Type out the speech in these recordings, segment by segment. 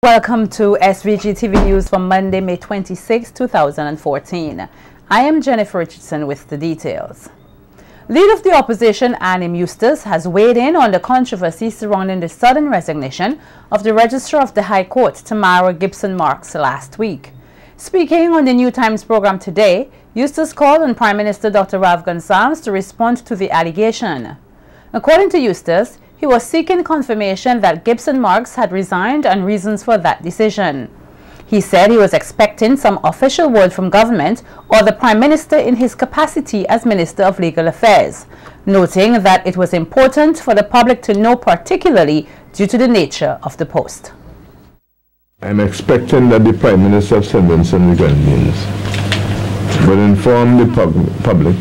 Welcome to SVG-TV News for Monday, May 26, 2014. I am Jennifer Richardson with the details. Leader of the opposition, Annie Eustace, has weighed in on the controversy surrounding the sudden resignation of the Registrar of the High Court, Tamara Gibson Marks, last week. Speaking on the New Times program today, Eustace called on Prime Minister Dr. Rav Gonsalves to respond to the allegation. According to Eustace, he was seeking confirmation that Gibson Marks had resigned and reasons for that decision. He said he was expecting some official word from government or the Prime Minister in his capacity as Minister of Legal Affairs, noting that it was important for the public to know, particularly due to the nature of the post. I'm expecting that the Prime Minister of St. Vincent and the Grenadines will inform the public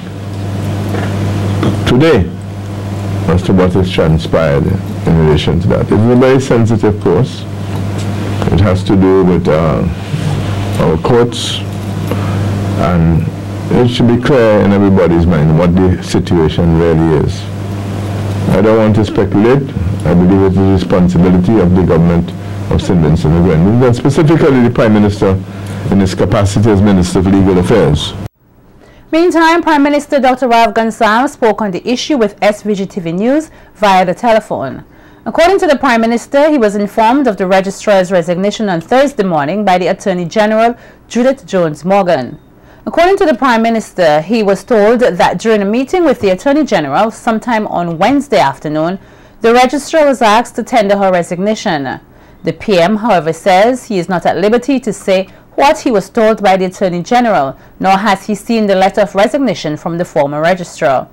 today as to what has transpired in relation to that. It's a very sensitive course. It has to do with our courts, and it should be clear in everybody's mind what the situation really is. I don't want to speculate. I believe it's the responsibility of the government of St. Vincent and the Grenadines, and specifically the Prime Minister in his capacity as Minister of Legal Affairs. Meantime, Prime Minister Dr. Rav Gonsalves spoke on the issue with SVG-TV News via the telephone. According to the Prime Minister, he was informed of the Registrar's resignation on Thursday morning by the Attorney General, Judith Jones-Morgan. According to the Prime Minister, he was told that during a meeting with the Attorney General sometime on Wednesday afternoon, the Registrar was asked to tender her resignation. The PM, however, says he is not at liberty to say what he was told by the Attorney General, nor has he seen the letter of resignation from the former Registrar.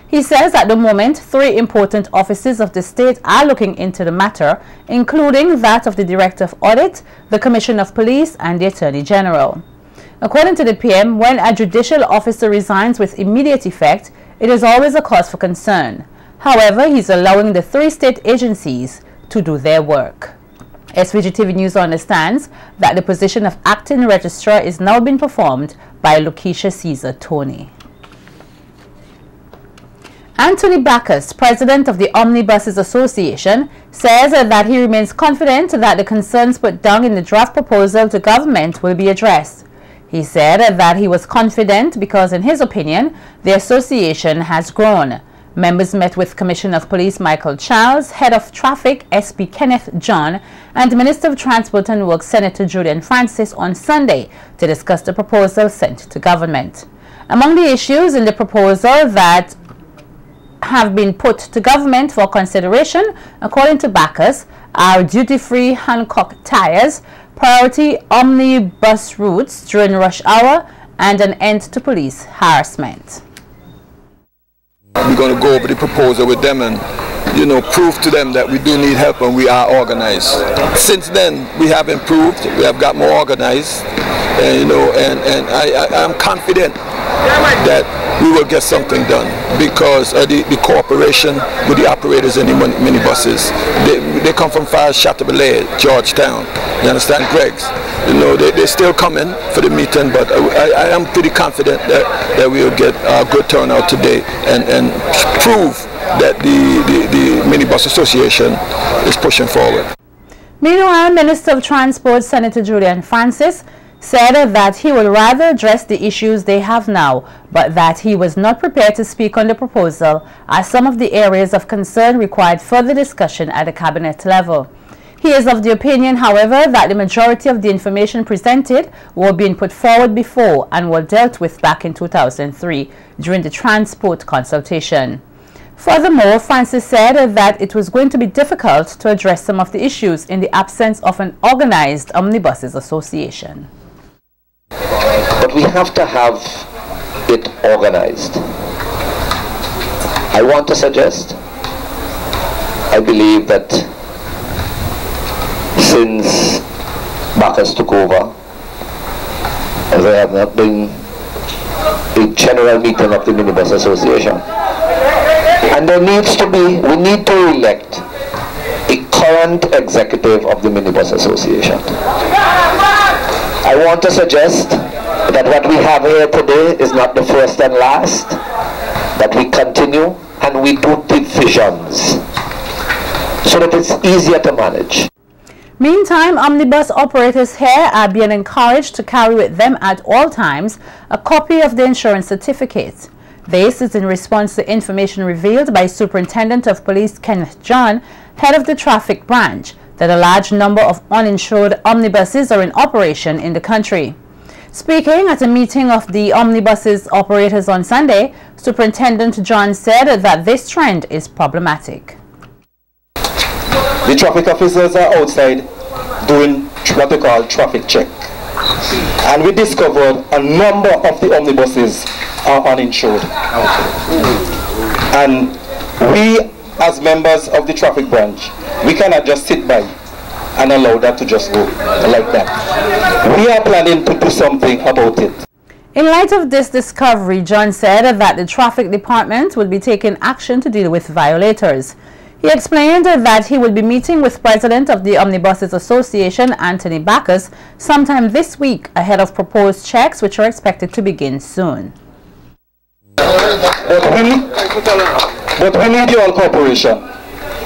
He says at the moment, 3 important offices of the state are looking into the matter, including that of the Director of Audit, the Commissioner of Police, and the Attorney General. According to the PM, when a judicial officer resigns with immediate effect, it is always a cause for concern. However, he's allowing the 3 state agencies to do their work. SVG-TV News understands that the position of acting registrar is now being performed by Lakeisha Caesar Tony. Anthony Bacchus, president of the Omnibus Association, says that he remains confident that the concerns put down in the draft proposal to government will be addressed. He said that he was confident because, in his opinion, the association has grown. Members met with Commissioner of Police Michael Charles, Head of Traffic SP Kenneth John, and Minister of Transport and Works Senator Julian Francis on Sunday to discuss the proposal sent to government. Among the issues in the proposal that have been put to government for consideration, according to Bacchus, are duty-free Hancock tires, priority omnibus routes during rush hour, and an end to police harassment. We're going to go over the proposal with them and, prove to them that we do need help and we are organized. Since then, we have improved. We have got more organized, and I'm confident that we will get something done because the cooperation with the operators in the minibuses. They come from far as Chateaubalay, Georgetown. You understand, Greg's? They're still coming for the meeting, but I am pretty confident that we will get a good turnout today and prove that the Minibus Association is pushing forward. Meanwhile, Minister of Transport Senator Julian Francis said that he would rather address the issues they have now, but that he was not prepared to speak on the proposal as some of the areas of concern required further discussion at the cabinet level. He is of the opinion, however, that the majority of the information presented were being put forward before and were dealt with back in 2003 during the transport consultation. Furthermore, Francis said that it was going to be difficult to address some of the issues in the absence of an organized omnibuses association. But we have to have it organized. I want to suggest, I believe that since Bacchus took over, there have not been a general meeting of the Minibus Association. And there needs to be, we need to elect a current executive of the Minibus Association. I want to suggest that what we have here today is not the first and last, that we continue and we do divisions so that it's easier to manage. Meantime, omnibus operators here are being encouraged to carry with them at all times a copy of the insurance certificate. This is in response to information revealed by Superintendent of Police Kenneth John, head of the traffic branch, that a large number of uninsured omnibuses are in operation in the country. Speaking at a meeting of the omnibuses operators on Sunday, Superintendent John said that this trend is problematic. The traffic officers are outside doing what they call traffic check. And we discovered a number of the omnibuses are uninsured. And we, as members of the traffic branch, we cannot just sit by and allow that to just go like that. We are planning to do something about it. In light of this discovery, John said that the traffic department will be taking action to deal with violators. He explained that he will be meeting with President of the Omnibuses Association, Anthony Bacchus, sometime this week ahead of proposed checks which are expected to begin soon. But we need your cooperation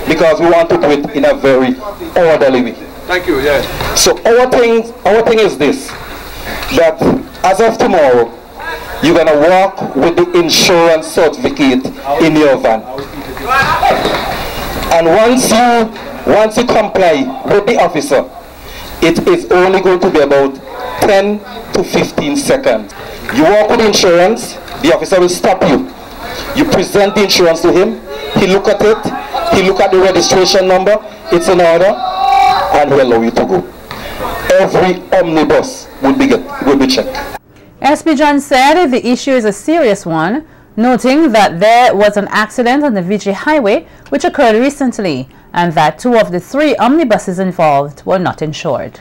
because we want to do it in a very orderly way. Thank you, yeah. So our thing is this, that as of tomorrow, you're going to walk with the insurance certificate in your van. And once you comply with the officer, it is only going to be about 10 to 15 seconds. You walk with insurance, the officer will stop you. You present the insurance to him, he look at it, he look at the registration number, it's in order, and he'll allow you to go. Every omnibus will be checked. SP John said the issue is a serious one, noting that there was an accident on the VG Highway which occurred recently and that 2 of the 3 omnibuses involved were not insured.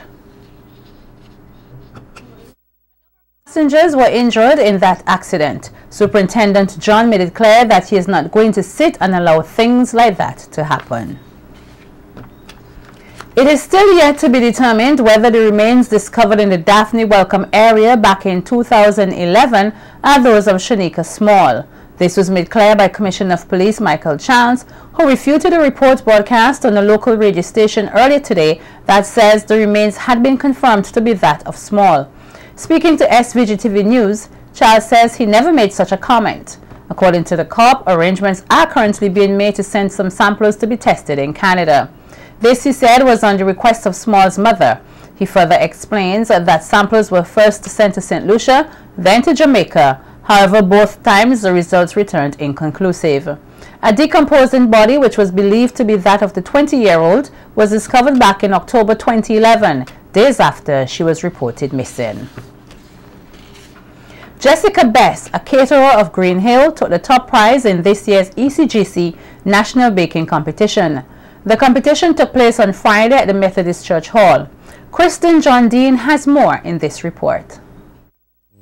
Passengers were injured in that accident. Superintendent John made it clear that he is not going to sit and allow things like that to happen. It is still yet to be determined whether the remains discovered in the Daphne Welcome area back in 2011 are those of Shanika Small. This was made clear by Commissioner of Police Michael Chance, who refuted a report broadcast on a local radio station earlier today that says the remains had been confirmed to be that of Small. Speaking to SVG-TV News, Charles says he never made such a comment. According to the COP, arrangements are currently being made to send some samples to be tested in Canada. This, he said, was on the request of Small's mother. He further explains that samples were first sent to St. Lucia, then to Jamaica. However, both times the results returned inconclusive. A decomposing body, which was believed to be that of the 20-year-old, was discovered back in October 2011, days after she was reported missing. Jessica Best, a caterer of Green Hill, took the top prize in this year's ECGC National Baking Competition. The competition took place on Friday at the Methodist Church Hall. Kristen John Dean has more in this report.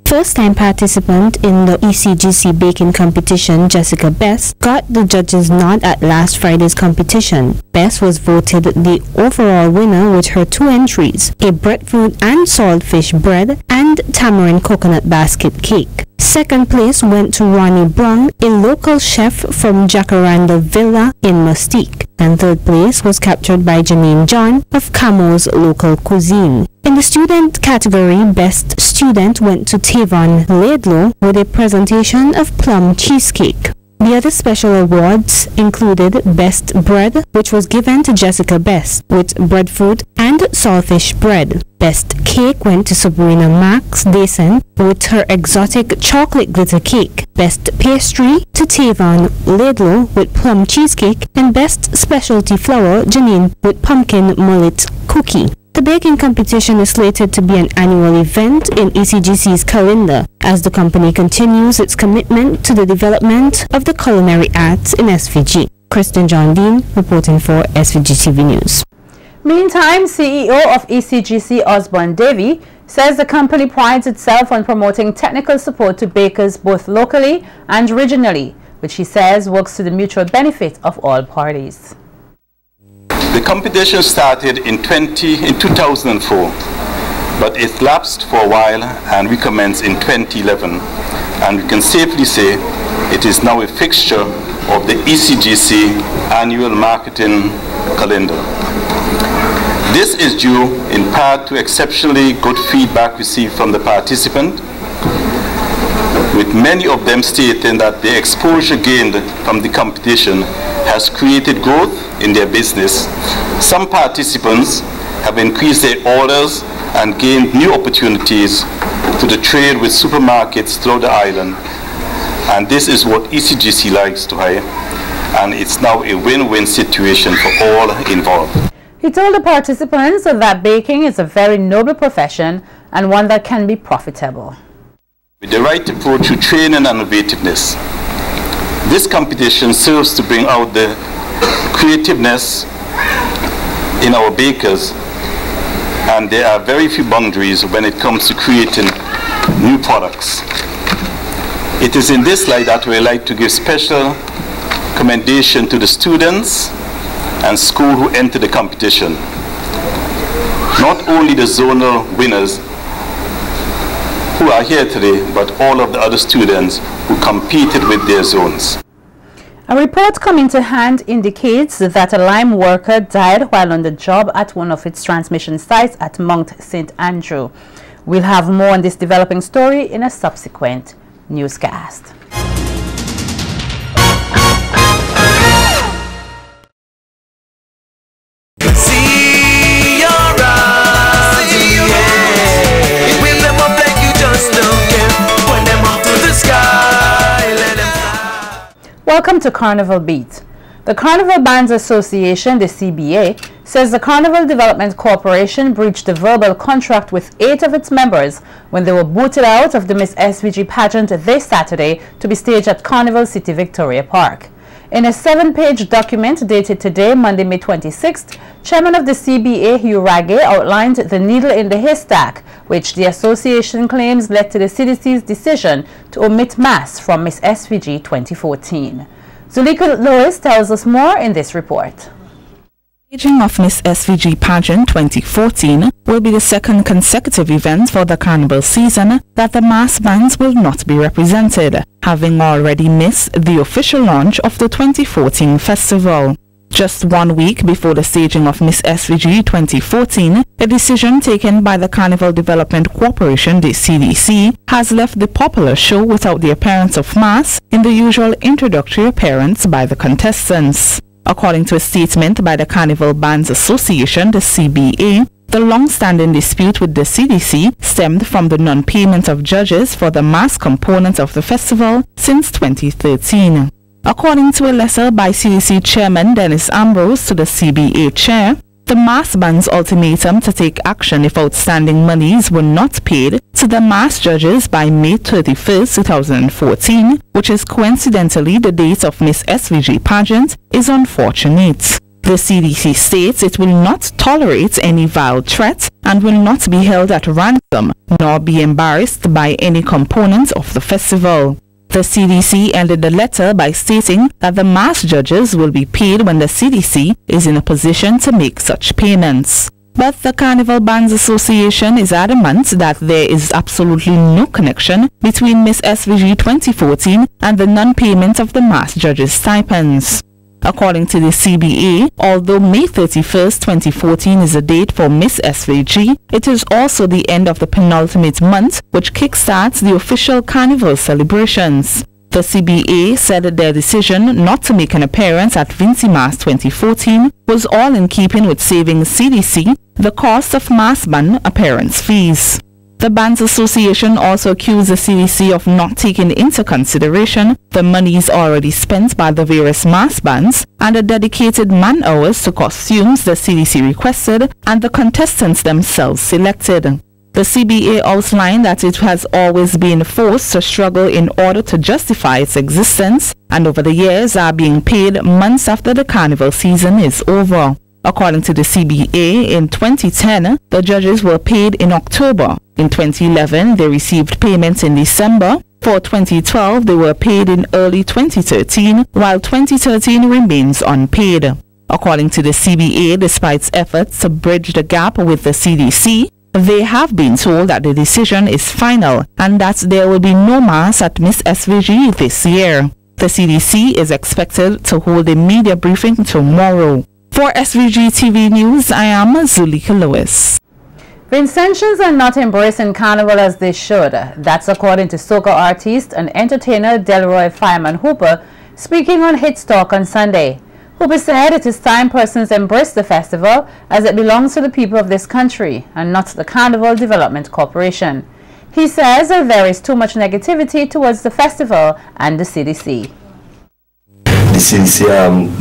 First-time participant in the ECGC baking competition, Jessica Best, got the judges' nod at last Friday's competition. Best was voted the overall winner with her 2 entries, a breadfruit and saltfish bread and tamarind coconut basket cake. Second place went to Ronnie Brown, a local chef from Jacaranda Villa in Mustique. And third place was captured by Janine John of Camo's Local Cuisine. In the student category, Best Student went to Tavon Laidlow with a presentation of plum cheesecake. The other special awards included Best Bread, which was given to Jessica Best, with breadfruit and saltfish bread. Best Cake went to Sabrina Max Dason with her exotic chocolate glitter cake. Best Pastry to Tavon Laidlow with plum cheesecake, and Best Specialty Flour, Janine, with pumpkin mullet cookie. The baking competition is slated to be an annual event in ECGC's calendar as the company continues its commitment to the development of the culinary arts in SVG. Kristen John Dean reporting for SVG-TV News. Meantime, CEO of ECGC Osborne Davy says the company prides itself on promoting technical support to bakers both locally and regionally, which he says works to the mutual benefit of all parties. The competition started in 2004, but it lapsed for a while and recommenced in 2011. And we can safely say it is now a fixture of the ECGC annual marketing calendar. This is due in part to exceptionally good feedback received from the participant, with many of them stating that the exposure gained from the competition has created growth in their business. Some participants have increased their orders and gained new opportunities to the trade with supermarkets throughout the island. And this is what ECGC likes to hear. And it's now a win-win situation for all involved. He told the participants that baking is a very noble profession and one that can be profitable. With the right approach to training and innovativeness, this competition serves to bring out the creativeness in our bakers, and there are very few boundaries when it comes to creating new products. It is in this light that we like to give special commendation to the students and school who enter the competition. Not only the zonal winners who are here today, but all of the other students who competed with their zones. A report coming to hand indicates that a lime worker died while on the job at one of its transmission sites at Mount St. Andrew. We'll have more on this developing story in a subsequent newscast. Welcome to Carnival Beat. The Carnival Bands Association, the CBA, says the Carnival Development Corporation breached a verbal contract with 8 of its members when they were booted out of the Miss SVG pageant this Saturday to be staged at Carnival City Victoria Park. In a 7-page document dated today, Monday, May 26th, Chairman of the CBA, Hugh Ragge, outlined the needle in the haystack, which the association claims led to the CDC's decision to omit mass from Miss SVG 2014. Zulika Lois tells us more in this report. The staging of Miss SVG Pageant 2014 will be the second consecutive event for the Carnival season that the mass bands will not be represented, having already missed the official launch of the 2014 festival. Just 1 week before the staging of Miss SVG 2014, a decision taken by the Carnival Development Corporation, the CDC, has left the popular show without the appearance of mass in the usual introductory appearance by the contestants. According to a statement by the Carnival Bands Association, the CBA, the long-standing dispute with the CDC stemmed from the non-payment of judges for the mass component of the festival since 2013. According to a letter by CDC Chairman Dennis Ambrose to the CBA Chair, the mass band's ultimatum to take action if outstanding monies were not paid to the mass judges by May 31, 2014, which is coincidentally the date of Miss SVG pageant, is unfortunate. The CDC states it will not tolerate any vile threat and will not be held at ransom nor be embarrassed by any component of the festival. The CDC ended the letter by stating that the mass judges will be paid when the CDC is in a position to make such payments. But the Carnival Bands Association is adamant that there is absolutely no connection between Miss SVG 2014 and the non-payment of the mass judges' stipends. According to the CBA, although May 31, 2014 is the date for Miss SVG, it is also the end of the penultimate month, which kickstarts the official Carnival celebrations. The CBA said that their decision not to make an appearance at Vincy Mass 2014 was all in keeping with saving CDC the cost of mass band appearance fees. The Bands Association also accused the CDC of not taking into consideration the monies already spent by the various mass bands and the dedicated man-hours to costumes the CDC requested and the contestants themselves selected. The CBA outlined that it has always been forced to struggle in order to justify its existence, and over the years are being paid months after the carnival season is over. According to the CBA, in 2010, the judges were paid in October. In 2011, they received payments in December. For 2012, they were paid in early 2013, while 2013 remains unpaid. According to the CBA, despite efforts to bridge the gap with the CDC, they have been told that the decision is final and that there will be no mass at Miss SVG this year. The CDC is expected to hold a media briefing tomorrow. For SVG-TV News, I am Zulika Lewis. Vincentians are not embracing Carnival as they should. That's according to soca artist and entertainer Delroy Fireman Hooper, speaking on Hits Talk on Sunday. Hooper said it is time persons embrace the festival as it belongs to the people of this country and not the Carnival Development Corporation. He says that there is too much negativity towards the festival and the CDC. The CDC,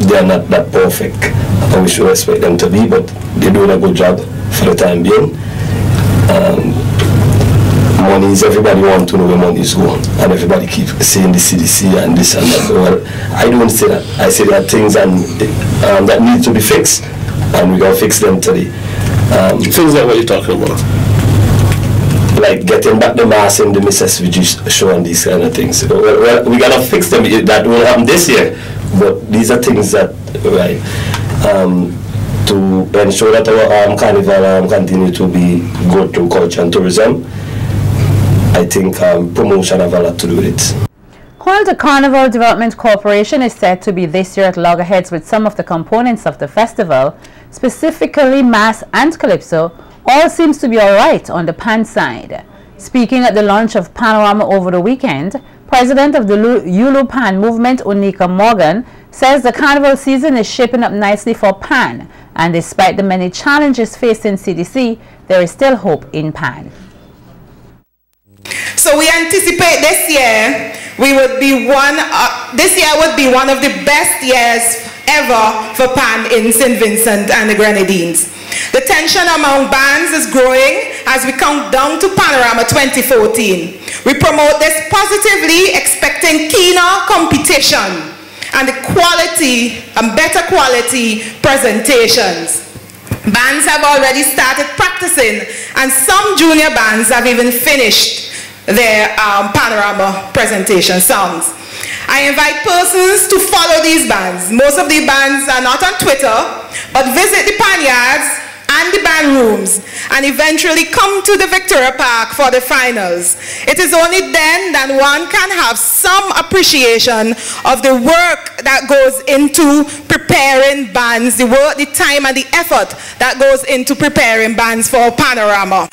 they are not that perfect, and we should expect them to be, but they're doing a good job for the time being. Money is, everybody wants to know where money is going, and everybody keeps saying the CDC and this and that. Well, I don't say that. I say there are things that need to be fixed, and we're going to fix them today. Things like what you're talking about? Like getting back the mass in the Miss SVG show and these kind of things. Well, we're going to fix them. That will happen this year. But these are things that, right, to ensure that our Carnival continue to be good to culture and tourism. I think promotion have a lot to do with it. While the Carnival Development Corporation is said to be this year at loggerheads with some of the components of the festival, specifically Mass and Calypso, all seems to be alright on the pan side. Speaking at the launch of Panorama over the weekend, President of the Yulu Pan movement, Unika Morgan, says the Carnival season is shaping up nicely for Pan, and despite the many challenges facing CDC, there is still hope in Pan. So we anticipate this year this year would be one of the best years ever for Pan in St. Vincent and the Grenadines. The tension among bands is growing as we count down to Panorama 2014. We promote this positively, expecting keener competition and better quality presentations. Bands have already started practicing, and some junior bands have even finished their Panorama presentation songs. I invite persons to follow these bands. Most of the bands are not on Twitter, but visit the Panyards and the band rooms and eventually come to the Victoria Park for the finals. It is only then that one can have some appreciation of the work that goes into preparing bands, the work, the time and the effort that goes into preparing bands for Panorama.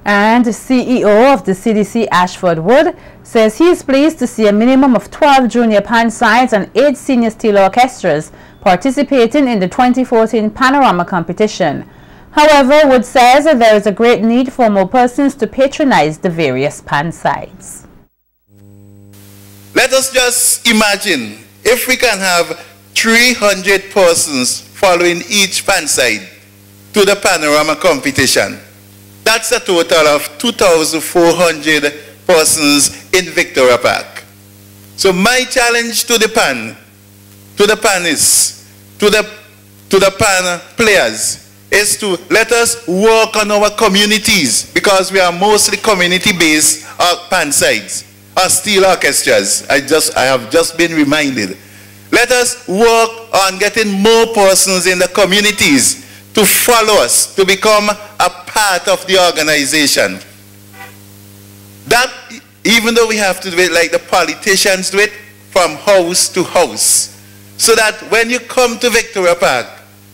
And the CEO of the CDC, Ashford Wood, says he is pleased to see a minimum of 12 junior pan sides and 8 senior steel orchestras participating in the 2014 Panorama competition. However, Wood says that there is a great need for more persons to patronize the various pan sides. Let us just imagine if we can have 300 persons following each pan side to the Panorama competition. That's a total of 2,400 persons in Victoria Park. So my challenge to the panists, to the pan players, is to let us work on our communities, because we are mostly community-based pan sides, or steel orchestras. I have just been reminded. Let us work on getting more persons in the communities to follow us, to become a part of the organization. That, even though we have to do it like the politicians do it, from house to house, so that when you come to Victoria Park,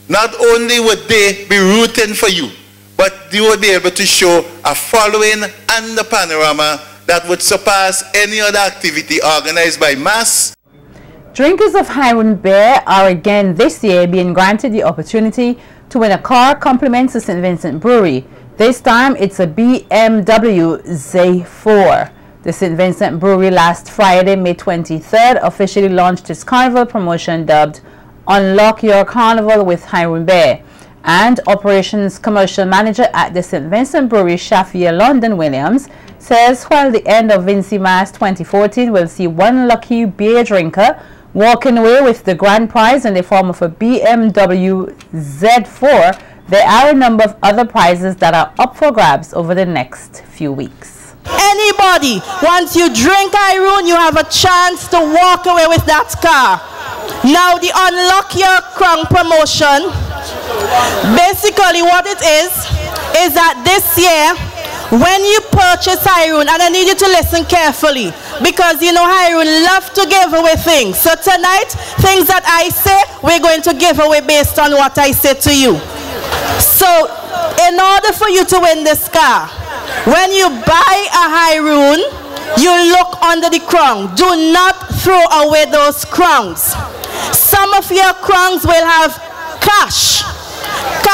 not only would they be rooting for you, but you would be able to show a following and the Panorama that would surpass any other activity organized by Mass. Drinkers of Highland Beer are again this year being granted the opportunity to win a car compliments to St. Vincent Brewery. This time it's a BMW Z4. The St. Vincent Brewery last Friday, May 23rd, officially launched its carnival promotion dubbed Unlock Your Carnival with Highland Beer. And Operations Commercial Manager at the St. Vincent Brewery, Shafia London Williams, says while the end of Vincy Mass 2014 will see one lucky beer drinker walking away with the grand prize in the form of a BMW Z4, there are a number of other prizes that are up for grabs over the next few weeks. Anybody, once you drink Iron, you have a chance to walk away with that car. Now the Unlock Your Crown promotion, basically what it is that this year, when you purchase Iron, and I need you to listen carefully, because you know Hyrule love to give away things. So tonight, things that I say, we're going to give away based on what I say to you. So, in order for you to win this car, when you buy a Hyrule, you look under the crown. Do not throw away those crowns. Some of your crowns will have cash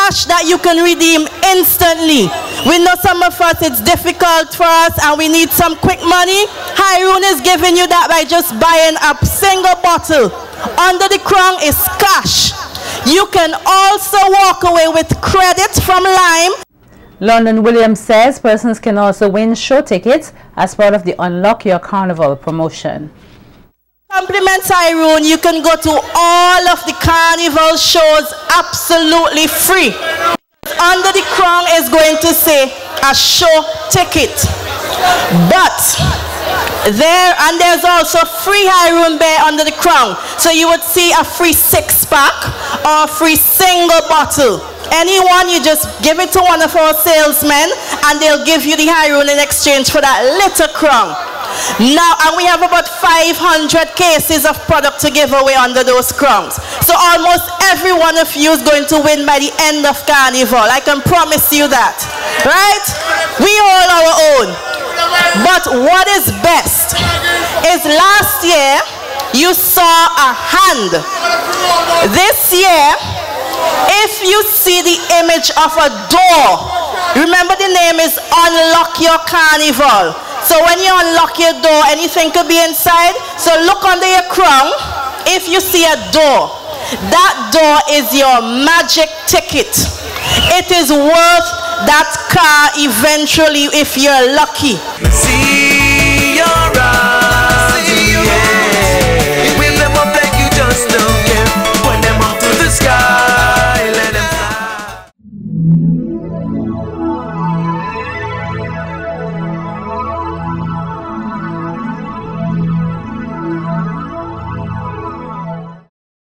that you can redeem instantly. We know some of us, it's difficult for us and we need some quick money. Hyrule is giving you that by just buying a single bottle. Under the crown is cash. You can also walk away with credit from Lime. London Williams says persons can also win show tickets as part of the Unlock Your Carnival promotion. Compliments Hyrule, you can go to all of the Carnival shows absolutely free. Under the crown is going to say a show ticket. But there's also free Hyrule Bear under the crown. So you would see a free 6-pack or a free single bottle. Anyone, you just give it to one of our salesmen and they'll give you the Hyrule in exchange for that little crown. Now, and we have about 500 cases of product to give away under those crowns. So almost every one of you is going to win by the end of Carnival. I can promise you that. Right? We hold our own. But what is best is last year you saw a hand. This year, if you see the image of a door, remember the name is Unlock Your Carnival. So when you unlock your door, anything could be inside. So look under your crown. If you see a door, that door is your magic ticket. It is worth that car eventually if you're lucky.